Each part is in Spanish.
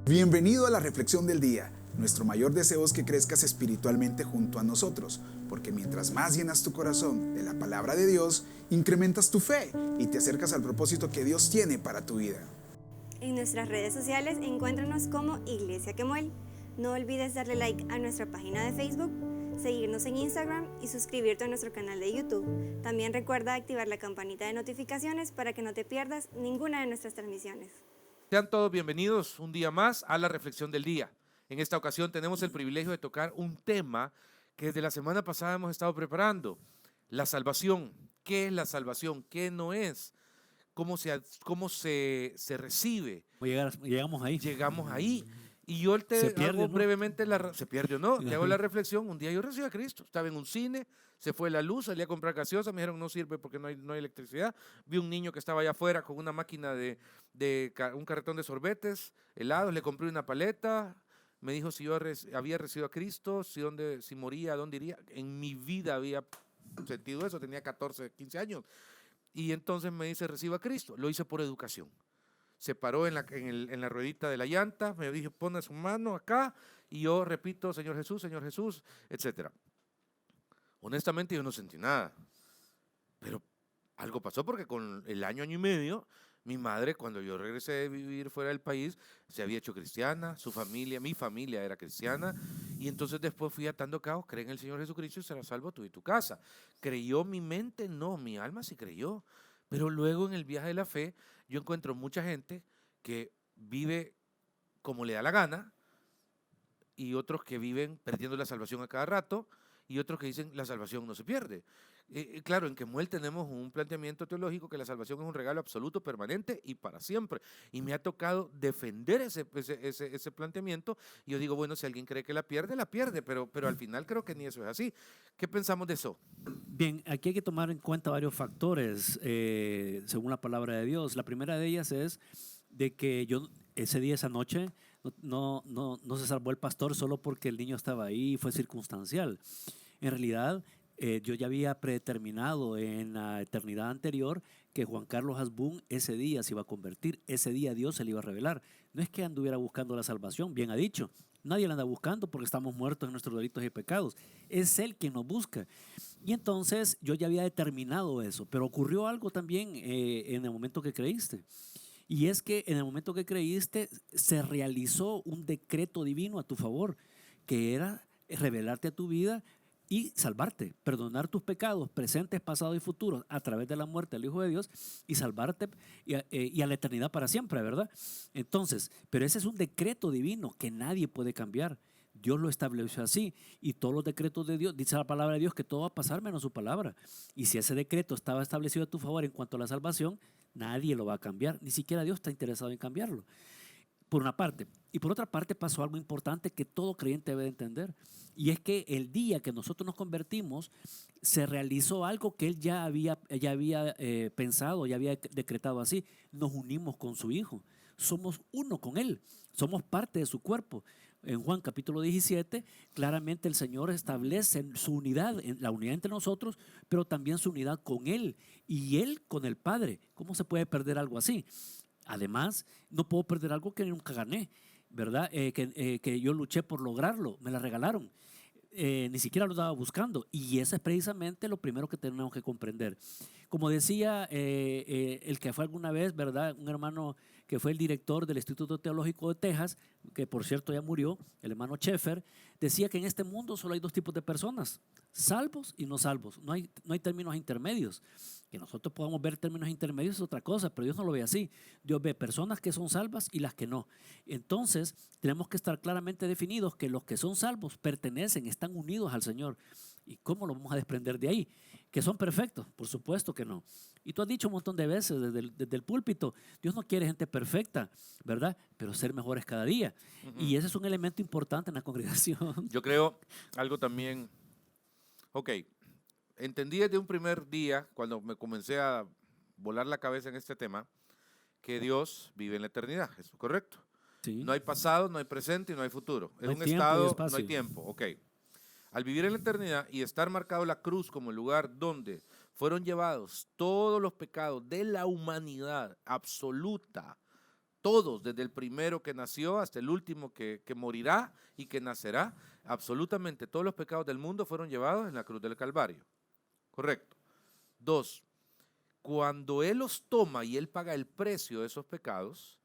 Bienvenido a la Reflexión del Día. Nuestro mayor deseo es que crezcas espiritualmente junto a nosotros, porque mientras más llenas tu corazón de la palabra de Dios, incrementas tu fe y te acercas al propósito que Dios tiene para tu vida. En nuestras redes sociales encuéntranos como Iglesia Quemuel. No olvides darle like a nuestra página de Facebook, seguirnos en Instagram y suscribirte a nuestro canal de YouTube. También recuerda activar la campanita de notificaciones para que no te pierdas ninguna de nuestras transmisiones. Sean todos bienvenidos un día más a la Reflexión del Día. En esta ocasión tenemos el privilegio de tocar un tema que desde la semana pasada hemos estado preparando. La salvación. ¿Qué es la salvación? ¿Qué no es? ¿Cómo se recibe? Llegamos ahí. Llegamos ahí. Y yo Se pierde, hago ¿no? brevemente ¿se pierde o no? Te hago la reflexión. Un día yo recibí a Cristo. Estaba en un cine, se fue la luz, salí a comprar gaseosa, me dijeron no sirve porque no hay electricidad. Vi un niño que estaba allá afuera con una máquina un carretón de sorbetes, helados, le compré una paleta. Me dijo si yo había recibido a Cristo, si moría, ¿dónde iría? En mi vida había sentido eso, tenía 14, 15 años. Y entonces me dice, reciba a Cristo. Lo hice por educación. Se paró en la ruedita de la llanta, me dijo, pone su mano acá, y yo repito, Señor Jesús, etc. Honestamente yo no sentí nada, pero algo pasó porque con el año y medio, mi madre, cuando yo regresé de vivir fuera del país, se había hecho cristiana, mi familia era cristiana, y entonces después fui atando cabos, cree en el Señor Jesucristo y será salvo tú y tu casa. ¿Creyó mi mente? No, mi alma sí creyó. Pero luego en el viaje de la fe, yo encuentro mucha gente que vive como le da la gana y otros que viven perdiendo la salvación a cada rato y otros que dicen la salvación no se pierde. Claro, en Quemuel tenemos un planteamiento teológico que la salvación es un regalo absoluto, permanente y para siempre. Y me ha tocado defender ese planteamiento. Y yo digo, bueno, si alguien cree que la pierde, pero al final creo que ni eso es así. ¿Qué pensamos de eso? Bien, aquí hay que tomar en cuenta varios factores según la palabra de Dios. La primera de ellas es de que ese día, esa noche, no se salvó el pastor solo porque el niño estaba ahí y fue circunstancial. En realidad, yo ya había predeterminado en la eternidad anterior que Juan Carlos Hasbún ese día se iba a convertir, ese día Dios se le iba a revelar. No es que anduviera buscando la salvación, bien ha dicho, nadie la anda buscando porque estamos muertos en nuestros delitos y pecados. Es Él quien nos busca. Y entonces yo ya había determinado eso, pero ocurrió algo también en el momento que creíste. Y es que en el momento que creíste se realizó un decreto divino a tu favor, que era revelarte a tu vida y salvarte, perdonar tus pecados presentes, pasados y futuros a través de la muerte del Hijo de Dios y salvarte y a la eternidad para siempre, ¿verdad? Entonces, pero ese es un decreto divino que nadie puede cambiar. Dios lo estableció así y todos los decretos de Dios, dice la palabra de Dios que todo va a pasar menos su palabra. Y si ese decreto estaba establecido a tu favor en cuanto a la salvación, nadie lo va a cambiar, ni siquiera Dios está interesado en cambiarlo. Por una parte. Y por otra parte pasó algo importante que todo creyente debe de entender. Y es que el día que nosotros nos convertimos, se realizó algo que él ya había pensado, ya había decretado así. Nos unimos con su Hijo. Somos uno con Él. Somos parte de su cuerpo. En Juan capítulo 17, claramente el Señor establece su unidad, la unidad entre nosotros, pero también su unidad con Él y Él con el Padre. ¿Cómo se puede perder algo así? Además, no puedo perder algo que nunca gané, ¿verdad? Que yo luché por lograrlo, me la regalaron. Ni siquiera lo estaba buscando. Y eso es precisamente lo primero que tenemos que comprender. Como decía el que fue alguna vez, ¿verdad? Un hermano que fue el director del Instituto Teológico de Texas, que por cierto ya murió, el hermano Schaeffer, decía que en este mundo solo hay dos tipos de personas, salvos y no salvos. No hay términos intermedios. Que nosotros podamos ver términos intermedios es otra cosa, pero Dios no lo ve así. Dios ve personas que son salvas y las que no. Entonces, tenemos que estar claramente definidos que los que son salvos pertenecen, están unidos al Señor. ¿Y cómo lo vamos a desprender de ahí? ¿Que son perfectos? Por supuesto que no. Y tú has dicho un montón de veces desde el púlpito, Dios no quiere gente perfecta, ¿verdad? Pero ser mejores cada día. Y ese es un elemento importante en la congregación. Yo creo algo también, ok, entendí desde un primer día, cuando me comencé a volar la cabeza en este tema, que Dios vive en la eternidad, ¿es correcto? Sí. No hay pasado, no hay presente y no hay futuro. No hay Es un tiempo y estado, espacio. no hay tiempo, ok. Al vivir en la eternidad y estar marcado la cruz como el lugar donde fueron llevados todos los pecados de la humanidad absoluta Todos, desde el primero que nació hasta el último que morirá y que nacerá, absolutamente todos los pecados del mundo fueron llevados en la cruz del Calvario. Correcto. 2, cuando Él los toma y Él paga el precio de esos pecados,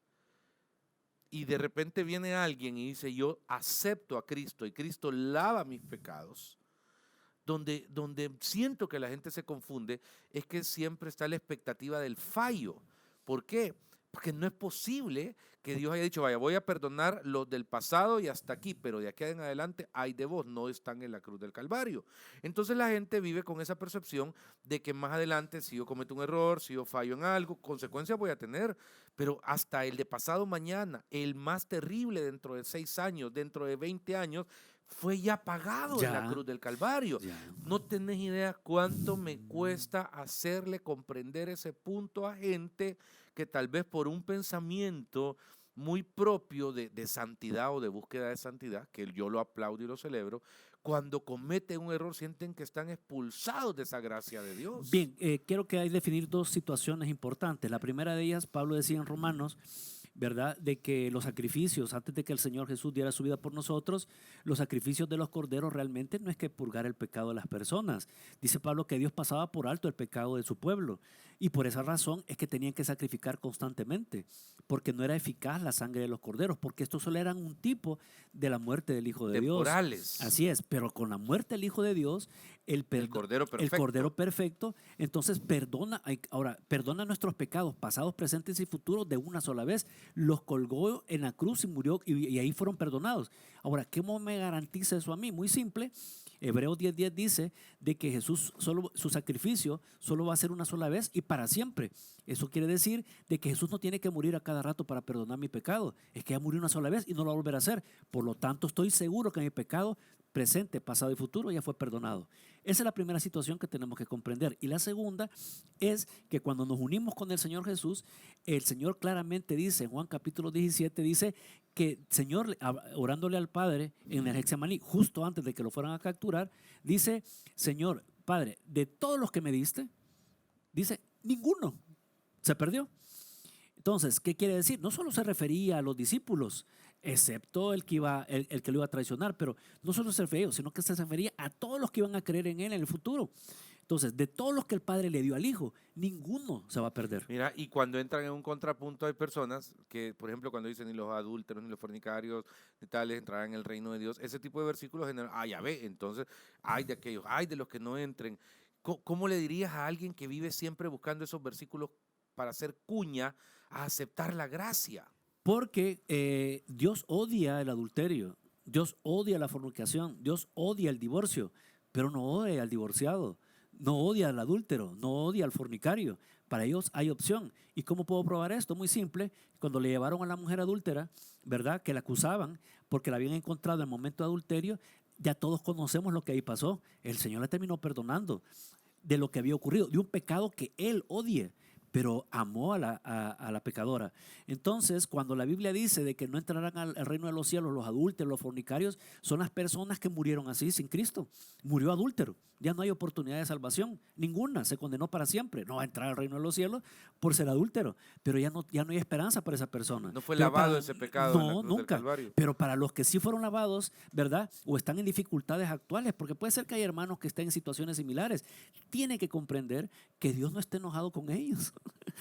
y de repente viene alguien y dice, yo acepto a Cristo y Cristo lava mis pecados, donde siento que la gente se confunde es que siempre está la expectativa del fallo. ¿Por qué? Porque no es posible que Dios haya dicho, vaya, voy a perdonar los del pasado y hasta aquí, pero de aquí en adelante, ay de vos, no están en la cruz del Calvario. Entonces la gente vive con esa percepción de que más adelante, si yo cometo un error, si yo fallo en algo, consecuencias voy a tener, pero hasta el de pasado mañana, el más terrible dentro de 6 años, dentro de 20 años, fue ya pagado en la cruz del Calvario. No tenés idea cuánto me cuesta hacerle comprender ese punto a gente que tal vez por un pensamiento muy propio de santidad o de búsqueda de santidad, que yo lo aplaudo y lo celebro, cuando cometen un error sienten que están expulsados de esa gracia de Dios. Bien, quiero que hay definir 2 situaciones importantes. La primera de ellas, Pablo decía en Romanos, ¿verdad?, de que los sacrificios, antes de que el Señor Jesús diera su vida por nosotros, los sacrificios de los corderos realmente no es que purgar el pecado de las personas. Dice Pablo que Dios pasaba por alto el pecado de su pueblo y por esa razón es que tenían que sacrificar constantemente, porque no era eficaz la sangre de los corderos, porque estos solo eran un tipo de la muerte del Hijo de Dios. Temporales. Así es, pero con la muerte del Hijo de Dios, el Cordero perfecto. El Cordero perfecto, entonces perdona nuestros pecados pasados, presentes y futuros de una sola vez. Los colgó en la cruz y murió y ahí fueron perdonados. Ahora, ¿cómo me garantiza eso a mí? Muy simple. Hebreos 10:10 dice de que Jesús, su sacrificio solo va a ser una sola vez y para siempre. Eso quiere decir de que Jesús no tiene que morir a cada rato para perdonar mi pecado. Es que ya murió una sola vez y no lo va a volver a hacer. Por lo tanto, estoy seguro que mi pecado presente, pasado y futuro ya fue perdonado. Esa es la primera situación que tenemos que comprender. Y la segunda es que cuando nos unimos con el Señor Jesús, el Señor claramente dice, en Juan capítulo 17, dice que Señor, orándole al Padre en el Getsemaní, justo antes de que lo fueran a capturar, dice, Señor, Padre, de todos los que me diste, dice, ninguno se perdió. Entonces, ¿qué quiere decir? No solo se refería a los discípulos, excepto el que lo iba a traicionar, pero no solo se refería a ellos, sino que se refería a todos los que iban a creer en él en el futuro. Entonces, de todos los que el Padre le dio al Hijo, ninguno se va a perder. Mira, y cuando entran en un contrapunto hay personas que, por ejemplo, cuando dicen ni los adúlteros, ni los fornicarios, ni tales entrarán en el reino de Dios, ese tipo de versículos generan, ya ve, entonces, hay de aquellos, hay de los que no entren. ¿Cómo le dirías a alguien que vive siempre buscando esos versículos para hacer cuña a aceptar la gracia? Porque Dios odia el adulterio, Dios odia la fornicación, Dios odia el divorcio, pero no odia al divorciado, no odia al adúltero, no odia al fornicario. Para ellos hay opción. ¿Y cómo puedo probar esto? Muy simple. Cuando le llevaron a la mujer adúltera, ¿verdad?, que la acusaban porque la habían encontrado en el momento de adulterio, ya todos conocemos lo que ahí pasó. El Señor le terminó perdonando de lo que había ocurrido, de un pecado que él odie, pero amó a la pecadora. Entonces, cuando la Biblia dice de que no entrarán al reino de los cielos los adúlteros, los fornicarios, son las personas que murieron así sin Cristo. Murió adúltero, ya no hay oportunidad de salvación, ninguna, se condenó para siempre. No va a entrar al reino de los cielos por ser adúltero, pero ya no hay esperanza para esa persona. No fue lavado ese pecado en la cruz nunca, del Calvario. Pero para los que sí fueron lavados, ¿verdad?, o están en dificultades actuales, porque puede ser que hay hermanos que estén en situaciones similares, tienen que comprender que Dios no está enojado con ellos.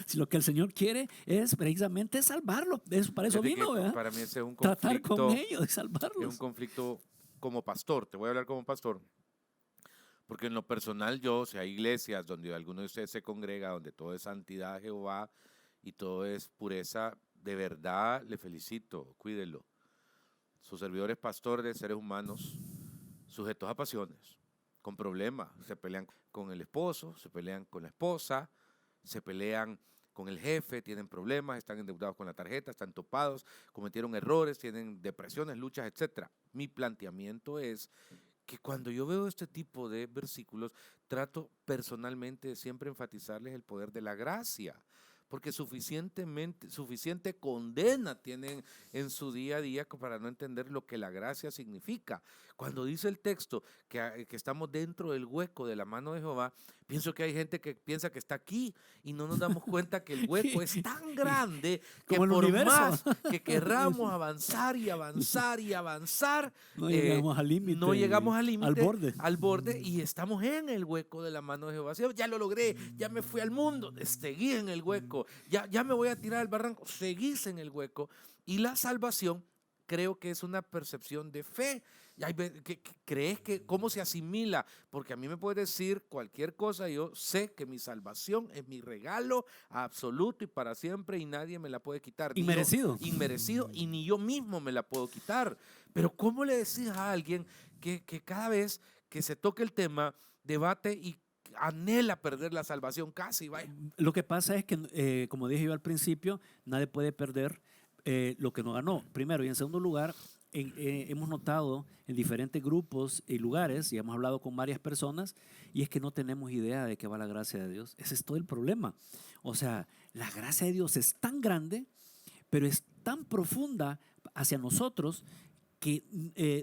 Si lo que el Señor quiere es precisamente salvarlos, para eso vino, ¿verdad? Para mí ese es un conflicto. Tratar con ellos y salvarlos. Es un conflicto como pastor, te voy a hablar como pastor. Porque en lo personal si hay iglesias donde alguno de ustedes se congrega, donde todo es santidad a Jehová y todo es pureza, de verdad le felicito, cuídelo. Su servidor es pastor de seres humanos sujetos a pasiones, con problemas. Se pelean con el esposo, se pelean con la esposa, se pelean con el jefe, tienen problemas, están endeudados con la tarjeta, están topados, cometieron errores, tienen depresiones, luchas, etc. Mi planteamiento es que cuando yo veo este tipo de versículos, trato personalmente de siempre enfatizarles el poder de la gracia, porque suficiente condena tienen en su día a día para no entender lo que la gracia significa. Cuando dice el texto que estamos dentro del hueco de la mano de Jehová, pienso que hay gente que piensa que está aquí y no nos damos cuenta que el hueco es tan grande que Como el por universo. más que querramos avanzar y avanzar y avanzar, No llegamos al límite. no llegamos al límite, Al borde. y estamos en el hueco de la mano de Jehová. Sí, ya lo logré, ya me fui al mundo, seguí en el hueco, ya me voy a tirar al barranco, seguís en el hueco. Y la salvación creo que es una percepción de fe. ¿Crees que cómo se asimila? Porque a mí me puede decir cualquier cosa, yo sé que mi salvación es mi regalo absoluto y para siempre y nadie me la puede quitar. Inmerecido. Inmerecido y ni yo mismo me la puedo quitar. Pero ¿cómo le decís a alguien que cada vez que se toque el tema, debate y anhela perder la salvación casi? Vaya. Lo que pasa es que, como dije yo al principio, nadie puede perder lo que no ganó. Primero, y en segundo lugar, hemos notado en diferentes grupos y lugares, y hemos hablado con varias personas, y es que no tenemos idea de qué va la gracia de Dios. Ese es todo el problema. O sea, la gracia de Dios es tan grande, pero es tan profunda hacia nosotros que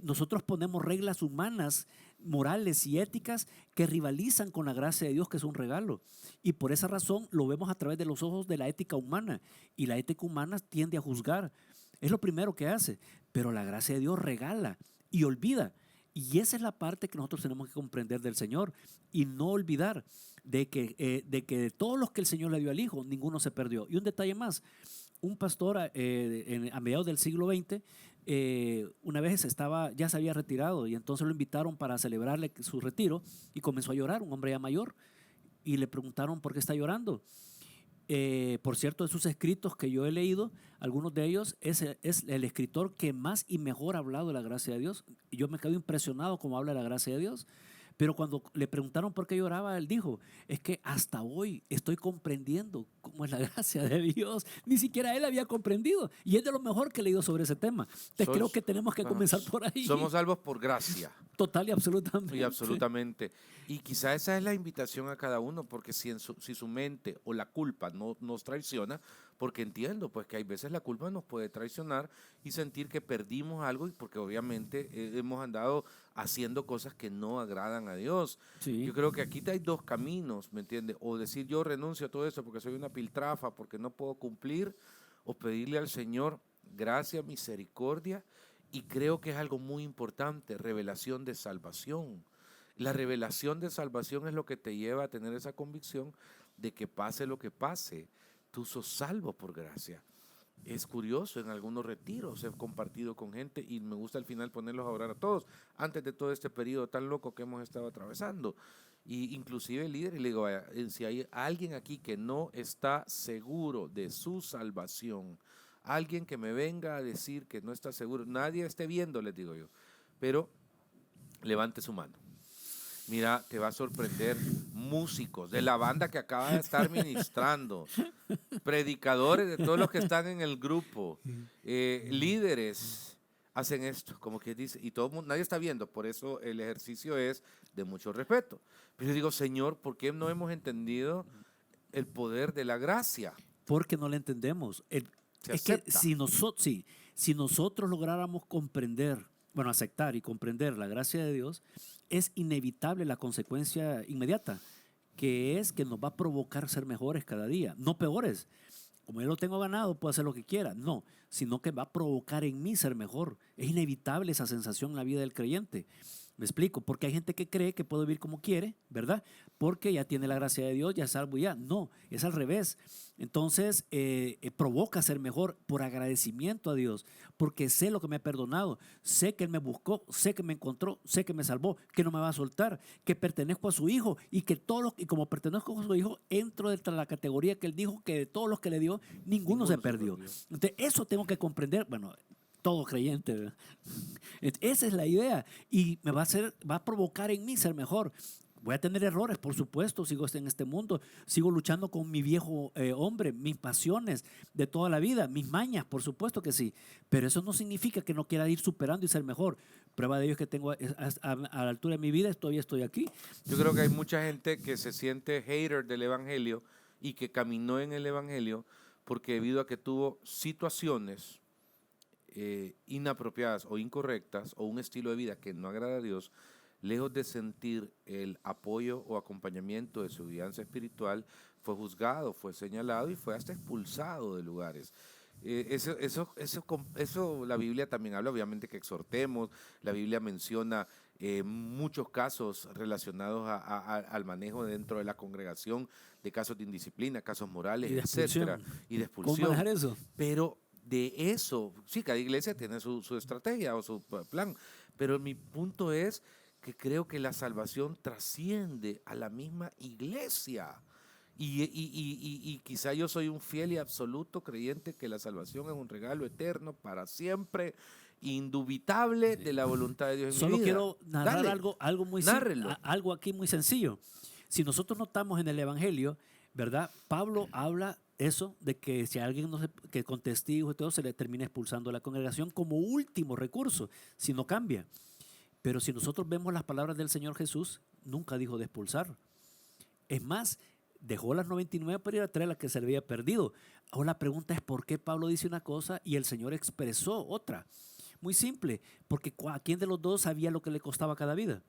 nosotros ponemos reglas humanas, morales y éticas que rivalizan con la gracia de Dios, que es un regalo. Y por esa razón lo vemos a través de los ojos de la ética humana. Y la ética humana tiende a juzgar. Es lo primero que hace. Pero la gracia de Dios regala y olvida. Y esa es la parte que nosotros tenemos que comprender del Señor. Y no olvidar de que de todos los que el Señor le dio al Hijo, ninguno se perdió. Y un detalle más. Un pastor a mediados del siglo XX, una vez ya se había retirado y entonces lo invitaron para celebrarle su retiro y comenzó a llorar, un hombre ya mayor, y le preguntaron por qué está llorando. Por cierto, de sus escritos que yo he leído, algunos de ellos es el escritor que más y mejor ha hablado de la gracia de Dios. Y yo me quedo impresionado cómo habla de la gracia de Dios. Pero cuando le preguntaron por qué lloraba, él dijo, es que hasta hoy estoy comprendiendo cómo es la gracia de Dios. Ni siquiera él había comprendido. Y es de lo mejor que he leído sobre ese tema. Entonces creo que tenemos que comenzar por ahí. Somos salvos por gracia. Total y absolutamente. Y absolutamente. Y quizá esa es la invitación a cada uno, porque si su mente o la culpa no nos traiciona, porque entiendo pues que hay veces la culpa nos puede traicionar y sentir que perdimos algo, y porque obviamente hemos andado haciendo cosas que no agradan a Dios. Sí. Yo creo que aquí hay dos caminos, ¿me entiendes? O decir yo renuncio a todo eso porque soy una piltrafa, porque no puedo cumplir, o pedirle al Señor gracia, misericordia, y creo que es algo muy importante, revelación de salvación. La revelación de salvación es lo que te lleva a tener esa convicción de que pase lo que pase, tú sos salvo por gracia. Es curioso, en algunos retiros he compartido con gente y me gusta al final ponerlos a orar a todos, antes de todo este periodo tan loco que hemos estado atravesando. Y inclusive el líder, y le digo, vaya, si hay alguien aquí que no está seguro de su salvación, alguien que me venga a decir que no está seguro, nadie esté viendo, les digo yo, pero levante su mano. Mira, te va a sorprender, músicos de la banda que acaba de estar ministrando, predicadores de todos los que están en el grupo, líderes, hacen esto, como que dice, y todo el mundo, nadie está viendo, por eso el ejercicio es de mucho respeto. Pero yo digo, Señor, ¿por qué no hemos entendido el poder de la gracia? Porque no la entendemos. Es que si nosotros lográramos comprender, bueno, aceptar y comprender la gracia de Dios, es inevitable la consecuencia inmediata, que es que nos va a provocar ser mejores cada día, no peores. Como yo lo tengo ganado, puedo hacer lo que quiera. No, sino que va a provocar en mí ser mejor. Es inevitable esa sensación en la vida del creyente. Me explico, porque hay gente que cree que puede vivir como quiere, ¿verdad? Porque ya tiene la gracia de Dios, ya es salvo ya. No, es al revés. Entonces, provoca ser mejor por agradecimiento a Dios, porque sé lo que me ha perdonado, sé que Él me buscó, sé que me encontró, sé que me salvó, que no me va a soltar, que pertenezco a su Hijo y que y como pertenezco a su Hijo, entro dentro de la categoría que Él dijo que de todos los que le dio, ninguno se perdió. Entonces, eso tengo que comprender, bueno, todo creyente, ¿verdad? Esa es la idea y va a provocar en mí ser mejor. Voy a tener errores, por supuesto, sigo en este mundo, sigo luchando con mi viejo hombre, mis pasiones de toda la vida, mis mañas, por supuesto que sí, pero eso no significa que no quiera ir superando y ser mejor. Prueba de ello es que tengo a la altura de mi vida, todavía estoy aquí. Yo creo que hay mucha gente que se siente hater del evangelio y que caminó en el Evangelio porque debido a que tuvo situaciones inapropiadas o incorrectas o un estilo de vida que no agrada a Dios, lejos de sentir el apoyo o acompañamiento de su guianza espiritual, fue juzgado, fue señalado y fue hasta expulsado de lugares. Eso la Biblia también habla, obviamente que exhortemos, la Biblia menciona muchos casos relacionados al manejo dentro de la congregación, de casos de indisciplina, casos morales, etcétera, y de expulsión. ¿Cómo manejar eso? Pero de eso, sí, cada iglesia tiene su estrategia o su plan, pero mi punto es que creo que la salvación trasciende a la misma iglesia. Y quizá yo soy un fiel y absoluto creyente que la salvación es un regalo eterno para siempre, indubitable de la voluntad de Dios en mi vida. Solo quiero narrar Dale, algo aquí muy sencillo. Si nosotros notamos en el Evangelio, ¿verdad? Pablo habla eso de que si alguien que con testigos y todo se le termina expulsando de la congregación como último recurso, si no cambia. Pero si nosotros vemos las palabras del Señor Jesús, nunca dijo de expulsar. Es más, dejó las 99 para ir a traer la que se le había perdido. Ahora la pregunta es ¿por qué Pablo dice una cosa y el Señor expresó otra? Muy simple, porque ¿a quién de los dos sabía lo que le costaba cada vida?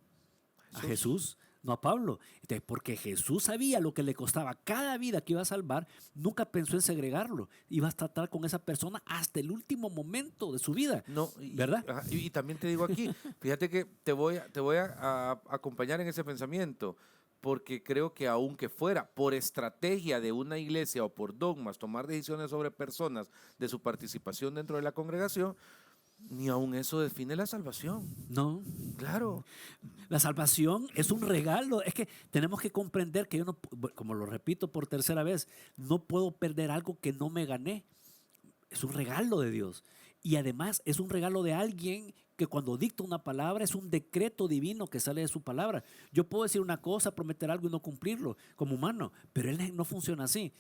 A Jesús, no a Pablo. Entonces, porque Jesús sabía lo que le costaba cada vida que iba a salvar, nunca pensó en segregarlo. Iba a tratar con esa persona hasta el último momento de su vida. No, ¿verdad? Y también te digo aquí, fíjate que te voy a acompañar en ese pensamiento, porque creo que aunque fuera por estrategia de una iglesia o por dogmas tomar decisiones sobre personas de su participación dentro de la congregación, ni aun eso define la salvación. No. Claro. La salvación es un regalo. Es que tenemos que comprender que yo no, como lo repito por tercera vez, no puedo perder algo que no me gané. Es un regalo de Dios. Y además es un regalo de alguien que cuando dicta una palabra es un decreto divino que sale de su palabra. Yo puedo decir una cosa, prometer algo y no cumplirlo como humano, pero Él no funciona así.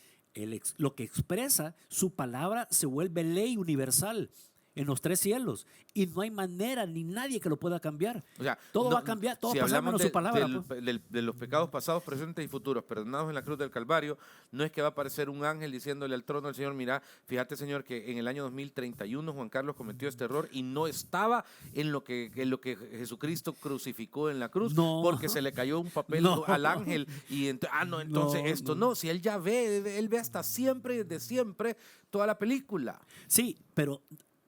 Lo que expresa su palabra se vuelve ley universal en los 3 cielos y no hay manera ni nadie que lo pueda cambiar. O sea, todo va a cambiar, todo si va a pasar menos su palabra. De los pecados pasados, presentes y futuros, perdonados en la cruz del Calvario, no es que va a aparecer un ángel diciéndole al trono del Señor, mira, fíjate Señor que en el año 2031 Juan Carlos cometió este error y no estaba en lo que Jesucristo crucificó en la cruz, porque se le cayó un papel al ángel y si Él ya ve, Él ve hasta siempre, desde siempre, toda la película. Sí, pero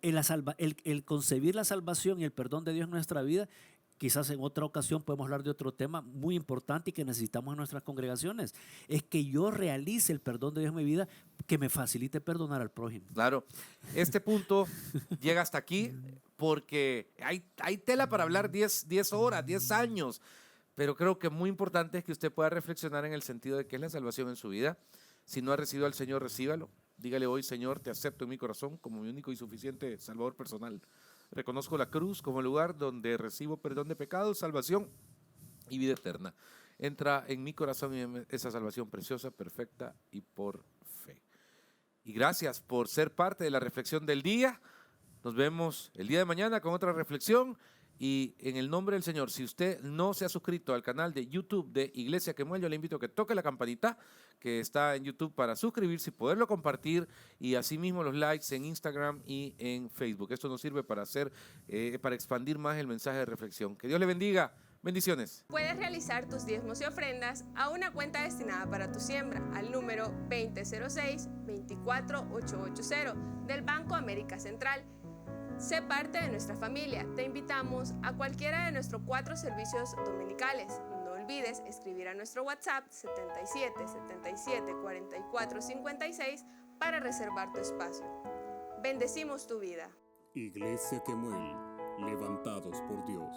el concebir la salvación y el perdón de Dios en nuestra vida, quizás en otra ocasión podemos hablar de otro tema muy importante y que necesitamos en nuestras congregaciones, es que yo realice el perdón de Dios en mi vida, que me facilite perdonar al prójimo. Claro, este punto llega hasta aquí porque hay tela para hablar 10 horas, 10 años, pero creo que muy importante es que usted pueda reflexionar en el sentido de qué es la salvación en su vida. Si no ha recibido al Señor, recíbalo. Dígale hoy, Señor, te acepto en mi corazón como mi único y suficiente Salvador personal. Reconozco la cruz como el lugar donde recibo perdón de pecados, salvación y vida eterna. Entra en mi corazón en esa salvación preciosa, perfecta y por fe. Y gracias por ser parte de la reflexión del día. Nos vemos el día de mañana con otra reflexión. Y en el nombre del Señor, si usted no se ha suscrito al canal de YouTube de Iglesia Quemuel, yo le invito a que toque la campanita que está en YouTube para suscribirse y poderlo compartir, y asimismo los likes en Instagram y en Facebook. Esto nos sirve para expandir más el mensaje de reflexión. Que Dios le bendiga. Bendiciones. Puedes realizar tus diezmos y ofrendas a una cuenta destinada para tu siembra al número 2006-24880 del Banco América Central. Sé parte de nuestra familia. Te invitamos a cualquiera de nuestros 4 servicios dominicales. No olvides escribir a nuestro WhatsApp 77 77 44 56 para reservar tu espacio. Bendecimos tu vida. Iglesia Quemuel, levantados por Dios.